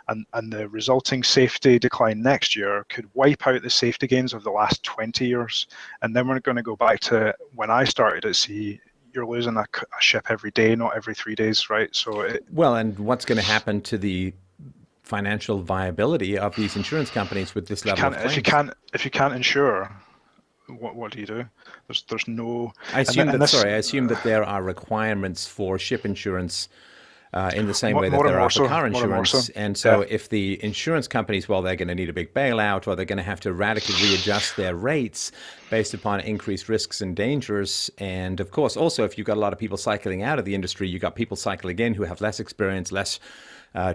and the resulting safety decline next year could wipe out the safety gains of the last 20 years. And then we're going to go back to when I started at sea. You're losing a ship every day, not every 3 days, right? So Well, and what's going to happen to the financial viability of these insurance companies with this if you level of can't claims? if you can't insure, what do you do? There's no, I and assume and that, this sorry, I assume that there are requirements for ship insurance in the same way that more and there more are for so, car more and more so. insurance. And so Yeah, if the insurance companies, well, they're going to need a big bailout or they're going to have to radically readjust their rates based upon increased risks and dangers. And of course, also, if you've got a lot of people cycling out of the industry, you've got people cycling in who have less experience, less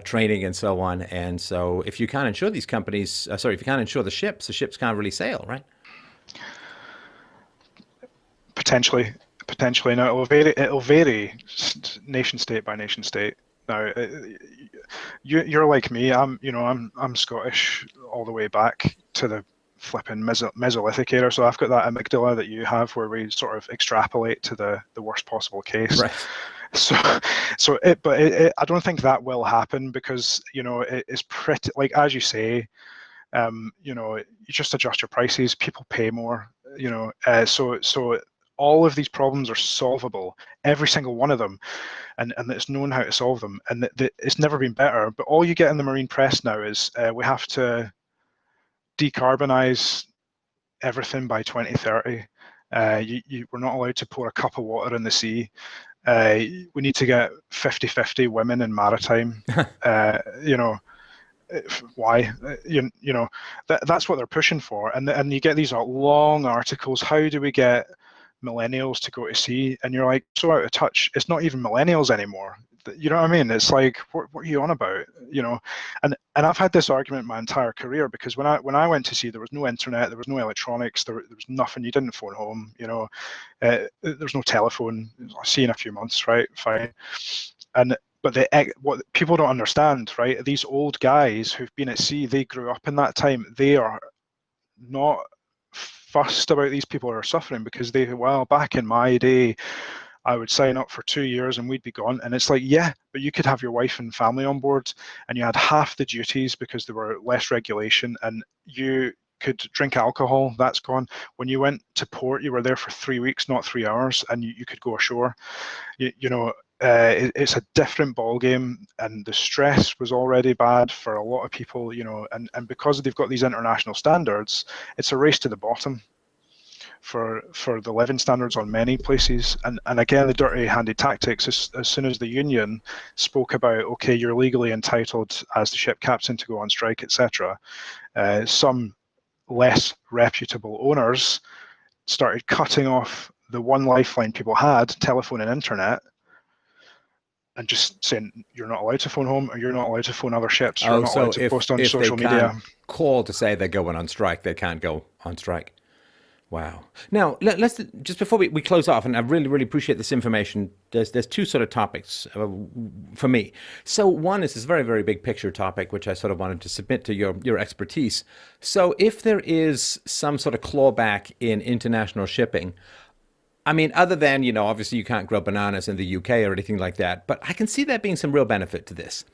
training, and so on. And so if you can't insure these companies, if you can't insure the ships can't really sail, right? potentially, potentially. Now it'll vary nation state by nation state. Now, you're like me. I'm Scottish all the way back to the flipping Mesolithic era. So I've got that amygdala that you have, where we sort of extrapolate to the worst possible case. Right. So, I don't think that will happen because it's pretty, like as you say, you just adjust your prices. People pay more. So all of these problems are solvable, every single one of them, and it's known how to solve them, and it's never been better. But all you get in the marine press now is we have to decarbonize everything by 2030. We're not allowed to pour a cup of water in the sea. We need to get 50-50 women in maritime. Uh, you know, why? That's what they're pushing for, and you get these long articles. How do we get millennials to go to sea? And you're like, so out of touch. It's not even millennials anymore. You know what I mean? It's like, what are you on about? And I've had this argument my entire career, because when I went to sea, there was no internet, there was no electronics, there was nothing. You didn't phone home. There's no telephone. I'll see you in a few months, right? Fine. But what people don't understand, right? These old guys who've been at sea, they grew up in that time. They are not fussed about these people who are suffering, because back in my day, I would sign up for 2 years and we'd be gone. And it's like, yeah, but you could have your wife and family on board, and you had half the duties because there were less regulation, and you could drink alcohol. That's gone. When you went to port, you were there for 3 weeks, not 3 hours, and you could go ashore. It's a different ball game, and the stress was already bad for a lot of people. And because they've got these international standards, it's a race to the bottom for the living standards on many places. And again, the dirty handy tactics, as soon as the union spoke about, okay, you're legally entitled as the ship captain to go on strike, etc., some less reputable owners started cutting off the one lifeline people had, telephone and internet, and just saying, you're not allowed to phone home, or you're not allowed to phone other ships, you're Oh, not allowed so to if post on if they social can't media. call to say they're going on strike, they can't go on strike. Wow. Now, let's just before we close off, and I really, really appreciate this information. There's two sort of topics for me. So one is this very, very big picture topic, which I sort of wanted to submit to your expertise. So if there is some sort of clawback in international shipping, I mean, other than, obviously you can't grow bananas in the UK or anything like that, but I can see there being some real benefit to this,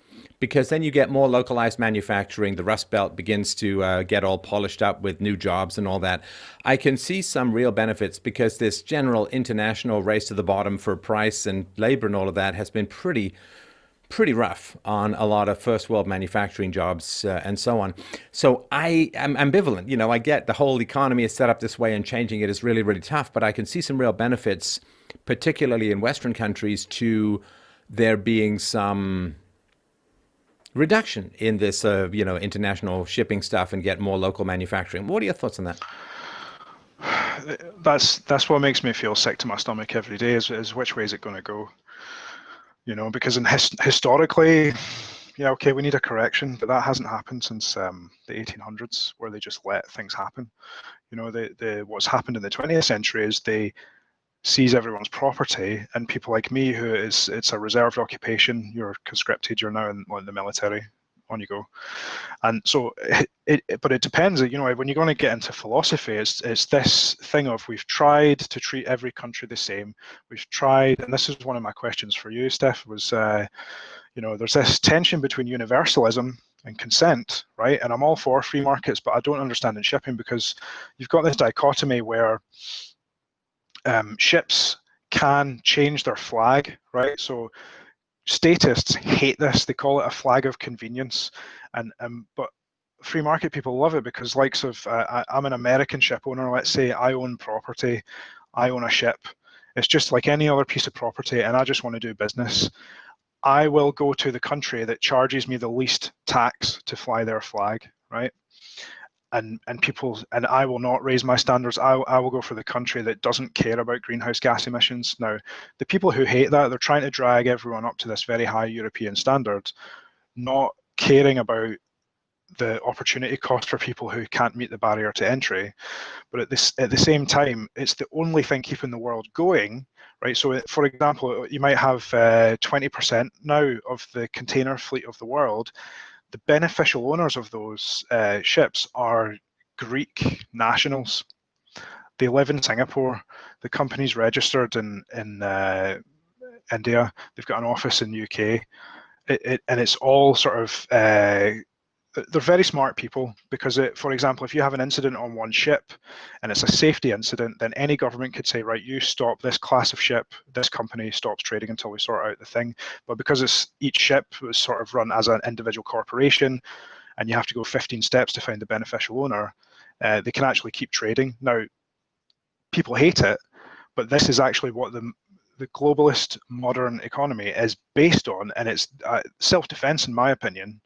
because then you get more localized manufacturing. The Rust Belt begins to get all polished up with new jobs and all that. I can see some real benefits, because this general international race to the bottom for price and labor and all of that has been pretty rough on a lot of first world manufacturing jobs and so on. So I am ambivalent. I get the whole economy is set up this way and changing it is really, really tough, but I can see some real benefits, particularly in Western countries, to there being some reduction in this, international shipping stuff and get more local manufacturing. What are your thoughts on that? That's what makes me feel sick to my stomach every day, is which way is it going to go? Because historically, yeah, okay, we need a correction, but that hasn't happened since the 1800s, where they just let things happen. What's happened in the 20th century is they seize everyone's property, and people like me, it's a reserved occupation, you're conscripted, you're now in the military, on you go. And so, but it depends. You know, when you're going to get into philosophy, it's this thing of we've tried to treat every country the same. We've tried, and this is one of my questions for you, Steph, was you know, there's this tension between universalism and consent, right? And I'm all for free markets, but I don't understand in shipping because you've got this dichotomy where ships can change their flag, right? So statists hate this. They call it a flag of convenience, and but free market people love it because, likes of, I'm an American ship owner. Let's say I own property, I own a ship. It's just like any other piece of property, and I just want to do business. I will go to the country that charges me the least tax to fly their flag, right? And I will not raise my standards. I will go for the country that doesn't care about greenhouse gas emissions. Now, the people who hate that, they're trying to drag everyone up to this very high European standard, not caring about the opportunity cost for people who can't meet the barrier to entry. But at the same time, it's the only thing keeping the world going, right? So, for example, you might have 20% now of the container fleet of the world. The beneficial owners of those ships are Greek nationals. They live in Singapore. The company's registered in India. They've got an office in UK. And it's all sort of they're very smart people because, for example, if you have an incident on one ship and it's a safety incident, then any government could say, right, you stop this class of ship, this company stops trading until we sort out the thing. But because each ship was sort of run as an individual corporation and you have to go 15 steps to find the beneficial owner, they can actually keep trading. Now, people hate it, but this is actually what the globalist modern economy is based on, and it's self-defense, in my opinion.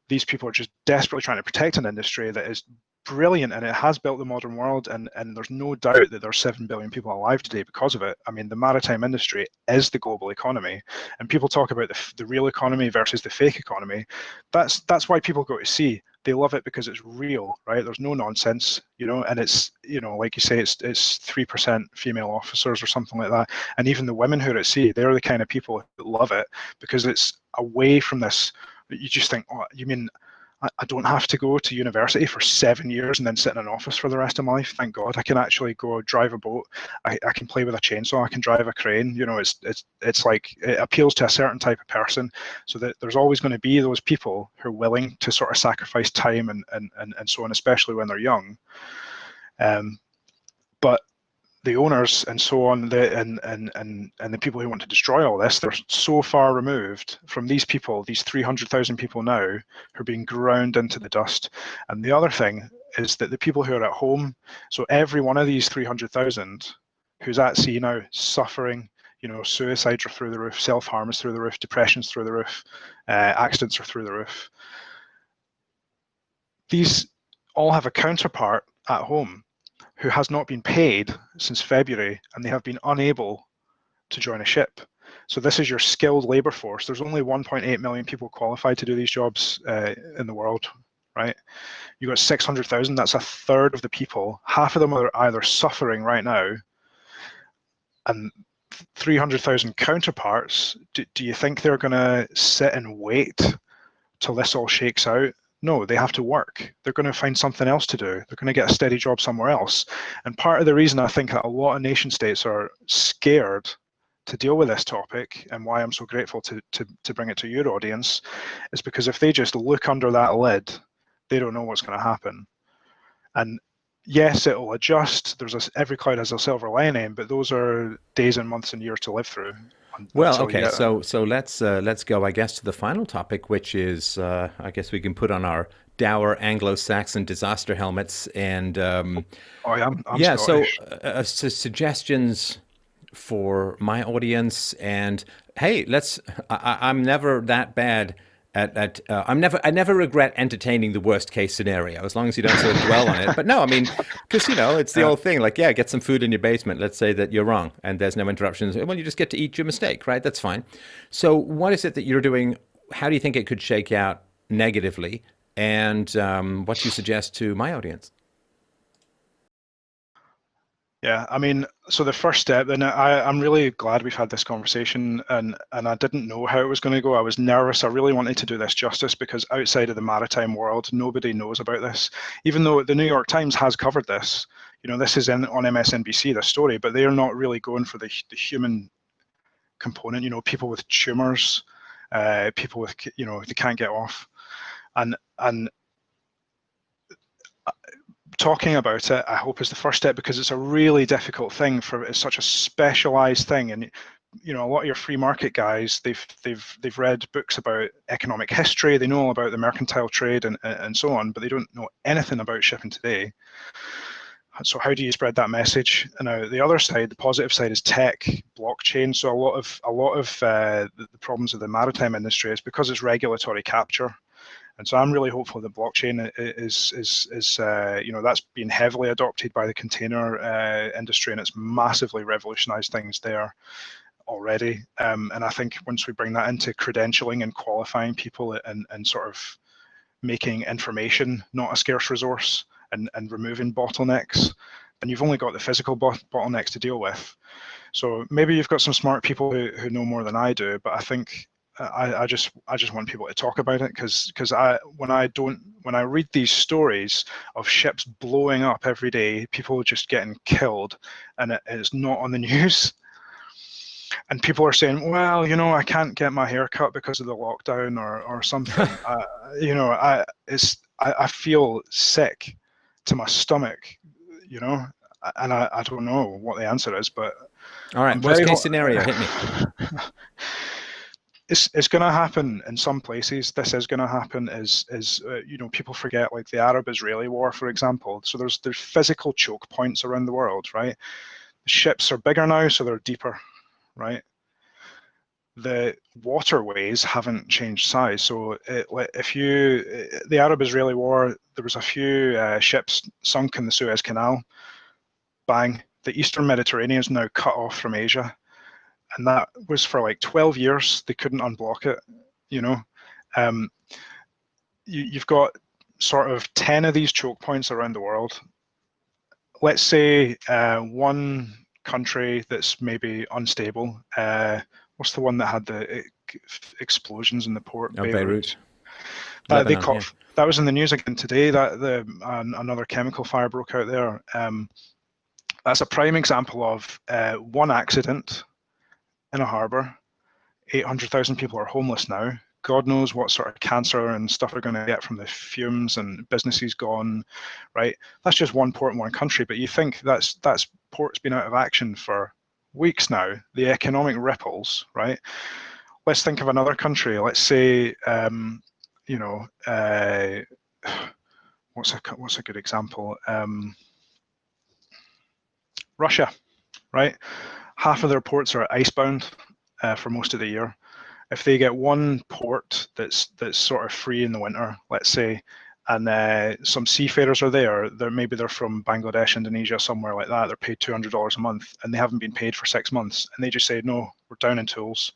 These people are just desperately trying to protect an industry that is brilliant and it has built the modern world, and there's no doubt that there's 7 billion people alive today because of it. I mean, the maritime industry is the global economy, and people talk about the real economy versus the fake economy. That's why people go to sea. They love it because it's real, right? There's no nonsense, you know, and it's, you know, like you say, it's 3% female officers or something like that. And even the women who are at sea, they're the kind of people that love it because it's away from this. You just think, oh, you mean I don't have to go to university for 7 years and then sit in an office for the rest of my life? Thank God, I can actually go drive a boat. I can play with a chainsaw. I can drive a crane. You know, it's like it appeals to a certain type of person. So that there's always going to be those people who are willing to sort of sacrifice time and so on, especially when they're young. But the owners and so on, and the people who want to destroy all this, they're so far removed from these people, these 300,000 people now, who are being ground into the dust. And the other thing is that the people who are at home, so every one of these 300,000 who's at sea now suffering, you know, suicides are through the roof, self-harm is through the roof, depression's through the roof, accidents are through the roof. These all have a counterpart at home who has not been paid since February, and they have been unable to join a ship. So this is your skilled labor force. There's only 1.8 million people qualified to do these jobs in the world, right? You've got 600,000, that's a third of the people. Half of them are either suffering right now, and 300,000 counterparts, do you think they're going to sit and wait till this all shakes out? No, they have to work. They're going to find something else to do. They're going to get a steady job somewhere else. And part of the reason I think that a lot of nation states are scared to deal with this topic, and why I'm so grateful to bring it to your audience, is because if they just look under that lid, they don't know what's going to happen. And yes, it'll adjust. Every cloud has a silver lining, but those are days and months and years to live through. Well, okay, so let's go, I guess, to the final topic, which is, I guess we can put on our dour Anglo-Saxon disaster helmets and I'm yeah. Scottish. So suggestions for my audience, and hey, I'm never that bad I never regret entertaining the worst case scenario as long as you don't sort of dwell on it. But no, I mean, because it's the old thing, like, yeah, get some food in your basement. Let's say that you're wrong and there's no interruptions. Well, you just get to eat your mistake, right? That's fine. So what is it that you're doing? How do you think it could shake out negatively? And what do you suggest to my audience? Yeah, I mean, so the first step, and I'm really glad we've had this conversation, and I didn't know how it was going to go. I was nervous. I really wanted to do this justice because outside of the maritime world, nobody knows about this. Even though the New York Times has covered this, this is on MSNBC, this story, but they are not really going for the human component. People with tumors, people with, they can't get off, and talking about it, I hope, is the first step because it's a really difficult thing. It's such a specialized thing, and a lot of your free market guys, they've read books about economic history, they know all about the mercantile trade and so on, but they don't know anything about shipping today. So how do you spread that message? And now the other side, the positive side, is tech, blockchain. So a lot of the problems of the maritime industry is because it's regulatory capture. And so I'm really hopeful that blockchain is that's been heavily adopted by the container industry, and it's massively revolutionized things there already. And I think once we bring that into credentialing and qualifying people and sort of making information not a scarce resource and removing bottlenecks, and you've only got the physical bottlenecks to deal with. So maybe you've got some smart people who know more than I do, but I think I just want people to talk about it because when I read these stories of ships blowing up every day, people just getting killed, and it's not on the news, and people are saying, well, I can't get my hair cut because of the lockdown or something. I feel sick to my stomach, and I don't know what the answer is, but All right, I'm worst very case scenario, hit me. It's going to happen in some places. This is going to happen. People forget, like the Arab-Israeli war, for example. So there's physical choke points around the world, right? The ships are bigger now, so they're deeper, right? The waterways haven't changed size. So the Arab-Israeli war, there was a few ships sunk in the Suez Canal. Bang! The Eastern Mediterranean is now cut off from Asia, and that was for like 12 years. They couldn't unblock it. Um, you've got sort of 10 of these choke points around the world. Let's say one country that's maybe unstable. What's the one that had the explosions in the port? Oh, Beirut. Beirut, Lebanon, yeah. That was in the news again today. That another chemical fire broke out there. That's a prime example of one accident in a harbour. 800,000 people are homeless now. God knows what sort of cancer and stuff they're going to get from the fumes, and businesses gone, right? That's just one port in one country, but you think that's port's been out of action for weeks now. The economic ripples, right? Let's think of another country. Let's say, what's a good example? Russia, right? Half of their ports are icebound for most of the year. If they get one port that's sort of free in the winter, let's say, and some seafarers are there, maybe they're from Bangladesh, Indonesia, somewhere like that, they're paid $200 a month, and they haven't been paid for 6 months, and they just say, no, we're down in tools.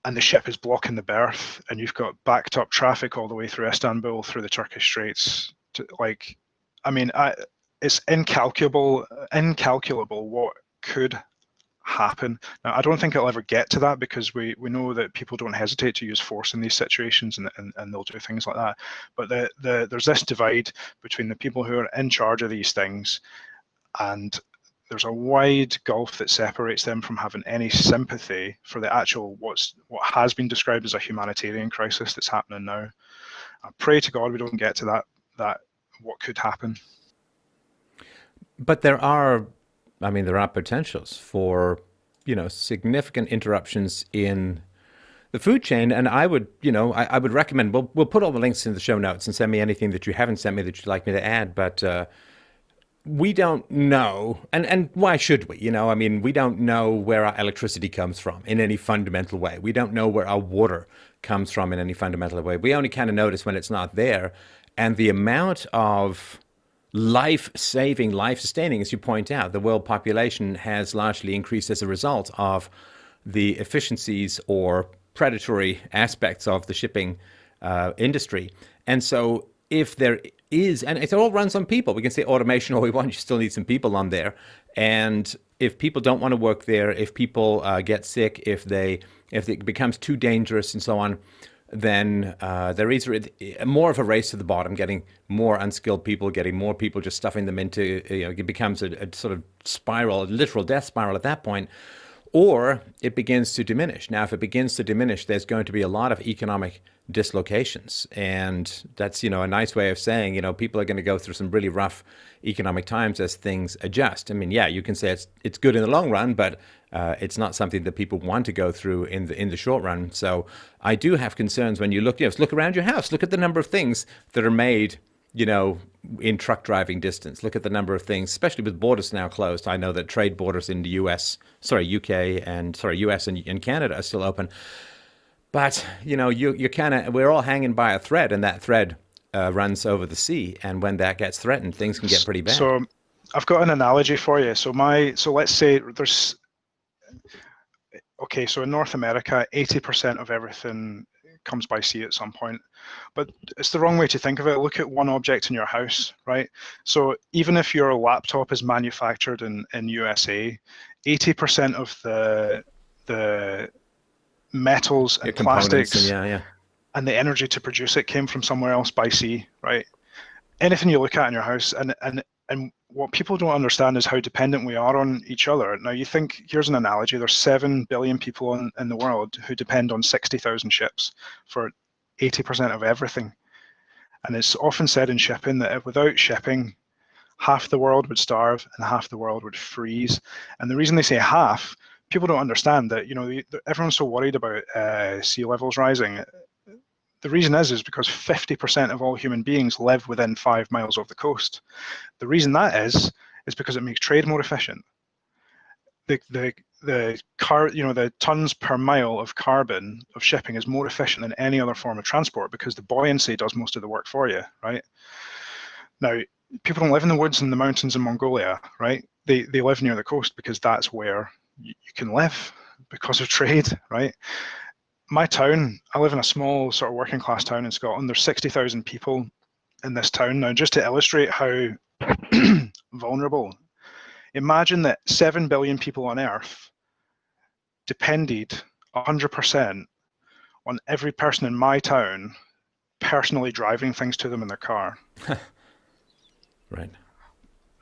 And the ship is blocking the berth, and you've got backed up traffic all the way through Istanbul, through the Turkish Straits. It's incalculable what could happen. Now, I don't think it'll ever get to that because we know that people don't hesitate to use force in these situations, and they'll do things like that. But there's this divide between the people who are in charge of these things, and there's a wide gulf that separates them from having any sympathy for the actual what has been described as a humanitarian crisis that's happening now. I pray to God we don't get to that what could happen. But there are potentials for, significant interruptions in the food chain. And I would, I would recommend, we'll put all the links in the show notes and send me anything that you haven't sent me that you'd like me to add. But we don't know, and why should we? We don't know where our electricity comes from in any fundamental way. We don't know where our water comes from in any fundamental way. We only kind of notice when it's not there. And the amount of life-saving, life-sustaining, as you point out, the world population has largely increased as a result of the efficiencies or predatory aspects of the shipping industry. And so if there is, and it all runs on people. We can say automation all we want. You still need some people on there. And if people don't want to work there, if people get sick, if it becomes too dangerous and so on, then there is more of a race to the bottom, getting more unskilled people, getting more people, just stuffing them into, it becomes a sort of spiral, a literal death spiral at that point. Or it begins to diminish. Now, if it begins to diminish, there's going to be a lot of economic dislocations. And that's, a nice way of saying, people are going to go through some really rough economic times as things adjust. I mean, yeah, you can say it's good in the long run, but it's not something that people want to go through in the short run. So I do have concerns when you look around your house, look at the number of things that are made in truck driving distance. Look at the number of things, especially with borders now closed. I know that trade borders in the US and Canada are still open. But, we're all hanging by a thread, and that thread runs over the sea. And when that gets threatened, things can get pretty bad. So I've got an analogy for you. So let's say so in North America, 80% of everything comes by sea at some point. But it's the wrong way to think of it. Look at one object in your house, right? So even if your laptop is manufactured in USA, 80% of the metals and plastics and the energy to produce it came from somewhere else by sea, right? Anything you look at in your house, and what people don't understand is how dependent we are on each other. Now, here's an analogy. There's 7 billion people in the world who depend on 60,000 ships for 80% of everything. And it's often said in shipping that without shipping, half the world would starve and half the world would freeze. And the reason they say half, people don't understand that, everyone's so worried about sea levels rising. The reason is because 50% of all human beings live within 5 miles of the coast. The reason that is because it makes trade more efficient. The tons per mile of carbon of shipping is more efficient than any other form of transport because the buoyancy does most of the work for you, right? Now, people don't live in the woods and the mountains in Mongolia, right? They live near the coast because that's where you can live because of trade, right? My town, I live in a small sort of working class town in Scotland. There's 60,000 people in this town. Now, just to illustrate how vulnerable, imagine that 7 billion people on Earth depended 100% on every person in my town personally driving things to them in their car. Right.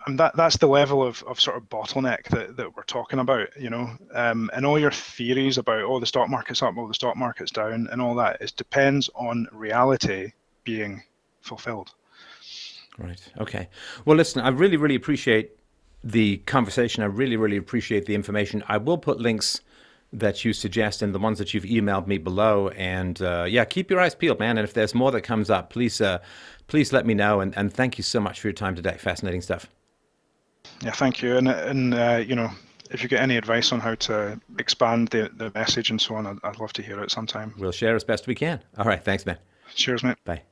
And that's the level of sort of bottleneck that we're talking about, and all your theories about, the stock market's up, the stock market's down, and all that, it depends on reality being fulfilled. Right. Okay. Well, listen, I really, really appreciate the conversation. I really, really appreciate the information. I will put links that you suggest and the ones that you've emailed me below. And keep your eyes peeled, man. And if there's more that comes up, please let me know. And thank you so much for your time today. Fascinating stuff. Yeah, thank you. And if you get any advice on how to expand the message and so on, I'd love to hear it sometime. We'll share as best we can. All right. Thanks, man. Cheers, mate. Bye.